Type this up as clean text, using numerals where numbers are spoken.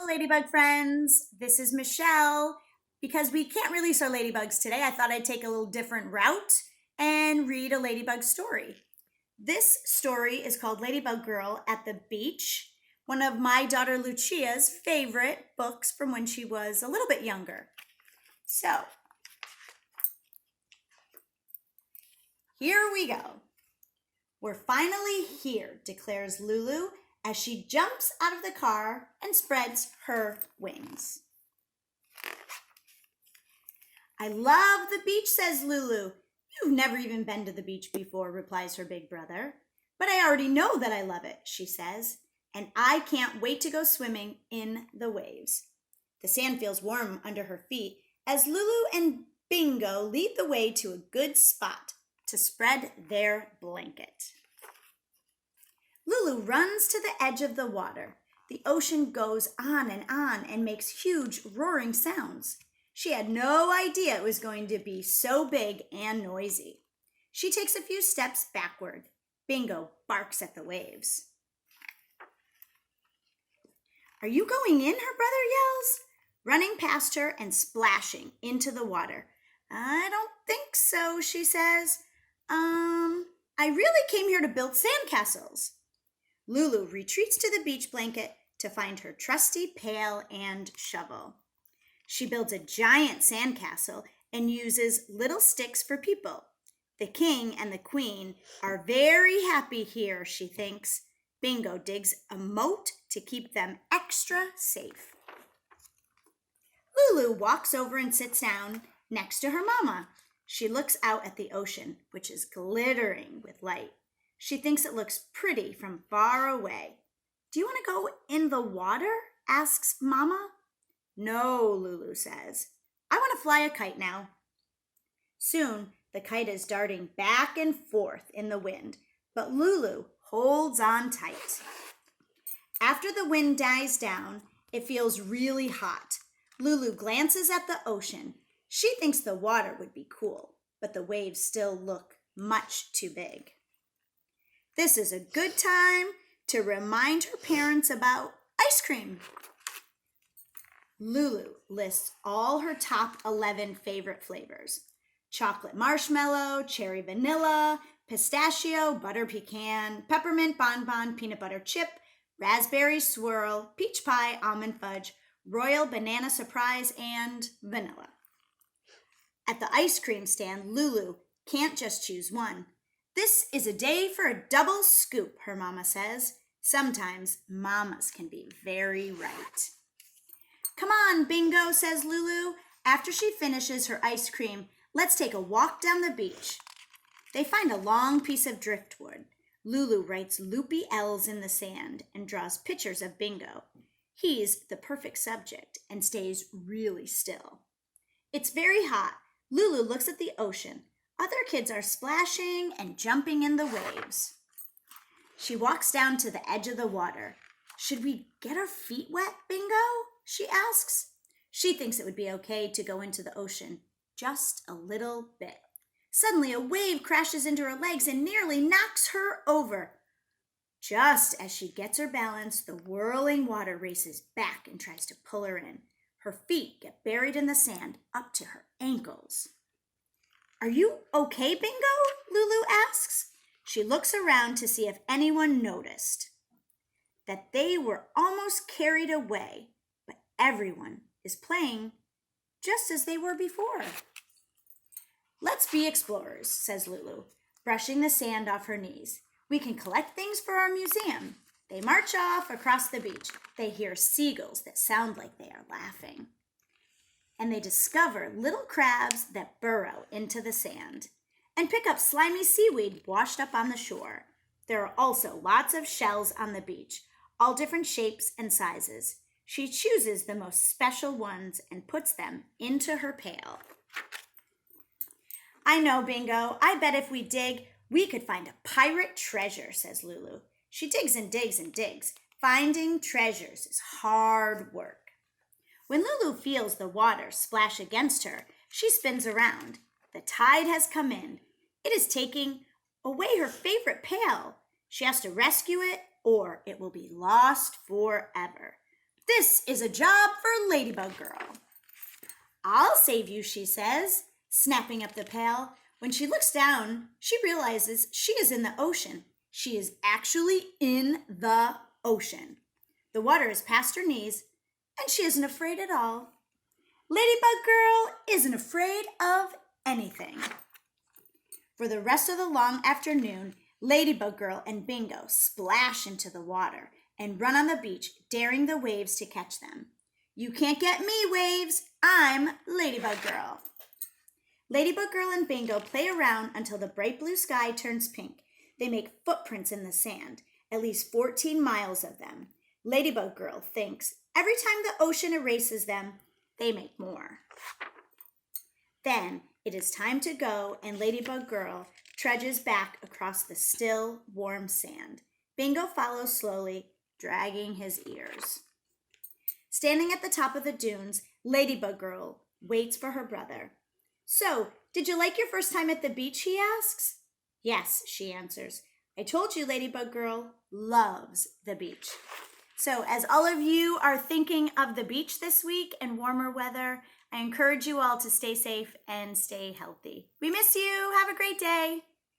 Ladybug friends. This is Michelle. Because we can't release our ladybugs today, I thought I'd take a little different route and read a ladybug story. This story is called Ladybug Girl at the Beach, one of my daughter Lucia's favorite books from when she was a little bit younger. So, here we go. We're finally here, declares Lulu as she jumps out of the car and spreads her wings. I love the beach, says Lulu. You've never even been to the beach before, replies her big brother. But I already know that I love it, she says, and I can't wait to go swimming in the waves. The sand feels warm under her feet as Lulu and Bingo lead the way to a good spot to spread their blanket. Lulu runs to the edge of the water. The ocean goes on and makes huge roaring sounds. She had no idea it was going to be so big and noisy. She takes a few steps backward. Bingo barks at the waves. Are you going in? Her brother yells, running past her and splashing into the water. I don't think so, she says. I really came here to build sandcastles. Lulu retreats to the beach blanket to find her trusty pail and shovel. She builds a giant sandcastle and uses little sticks for people. The king and the queen are very happy here, she thinks. Bingo digs a moat to keep them extra safe. Lulu walks over and sits down next to her mama. She looks out at the ocean, which is glittering with light. She thinks it looks pretty from far away. Do you want to go in the water? Asks Mama. No, Lulu says. I want to fly a kite now. Soon, the kite is darting back and forth in the wind, but Lulu holds on tight. After the wind dies down, it feels really hot. Lulu glances at the ocean. She thinks the water would be cool, but the waves still look much too big. This is a good time to remind her parents about ice cream. Lulu lists all her top 11 favorite flavors. Chocolate marshmallow, cherry vanilla, pistachio, butter pecan, peppermint bonbon, peanut butter chip, raspberry swirl, peach pie, almond fudge, royal banana surprise, and vanilla. At the ice cream stand, Lulu can't just choose one. This is a day for a double scoop, her mama says. Sometimes mamas can be very right. Come on, Bingo, says Lulu. After she finishes her ice cream, let's take a walk down the beach. They find a long piece of driftwood. Lulu writes loopy L's in the sand and draws pictures of Bingo. He's the perfect subject and stays really still. It's very hot. Lulu looks at the ocean. Other kids are splashing and jumping in the waves. She walks down to the edge of the water. Should we get our feet wet, Bingo? She asks. She thinks it would be okay to go into the ocean just a little bit. Suddenly, a wave crashes into her legs and nearly knocks her over. Just as she gets her balance, the whirling water races back and tries to pull her in. Her feet get buried in the sand up to her ankles. Are you okay, Bingo? Lulu asks. She looks around to see if anyone noticed that they were almost carried away, but everyone is playing just as they were before. Let's be explorers, says Lulu, brushing the sand off her knees. We can collect things for our museum. They march off across the beach. They hear seagulls that sound like they are laughing. And they discover little crabs that burrow into the sand and pick up slimy seaweed washed up on the shore. There are also lots of shells on the beach, all different shapes and sizes. She chooses the most special ones and puts them into her pail. I know, Bingo. I bet if we dig, we could find a pirate treasure, says Lulu. She digs and digs and digs. Finding treasures is hard work. When Lulu feels the water splash against her, she spins around. The tide has come in. It is taking away her favorite pail. She has to rescue it or it will be lost forever. This is a job for Ladybug Girl. I'll save you, she says, snapping up the pail. When she looks down, she realizes she is in the ocean. She is actually in the ocean. The water is past her knees, and she isn't afraid at all. Ladybug Girl isn't afraid of anything. For the rest of the long afternoon, Ladybug Girl and Bingo splash into the water and run on the beach, daring the waves to catch them. You can't get me, waves. I'm Ladybug Girl. Ladybug Girl and Bingo play around until the bright blue sky turns pink. They make footprints in the sand, at least 14 miles of them. Ladybug Girl thinks every time the ocean erases them, they make more. Then it is time to go, and Ladybug Girl trudges back across the still, warm sand. Bingo follows slowly, dragging his ears. Standing at the top of the dunes, Ladybug Girl waits for her brother. So, did you like your first time at the beach, he asks. Yes, she answers. I told you Ladybug Girl loves the beach. So, as all of you are thinking of the beach this week and warmer weather, I encourage you all to stay safe and stay healthy. We miss you. Have a great day.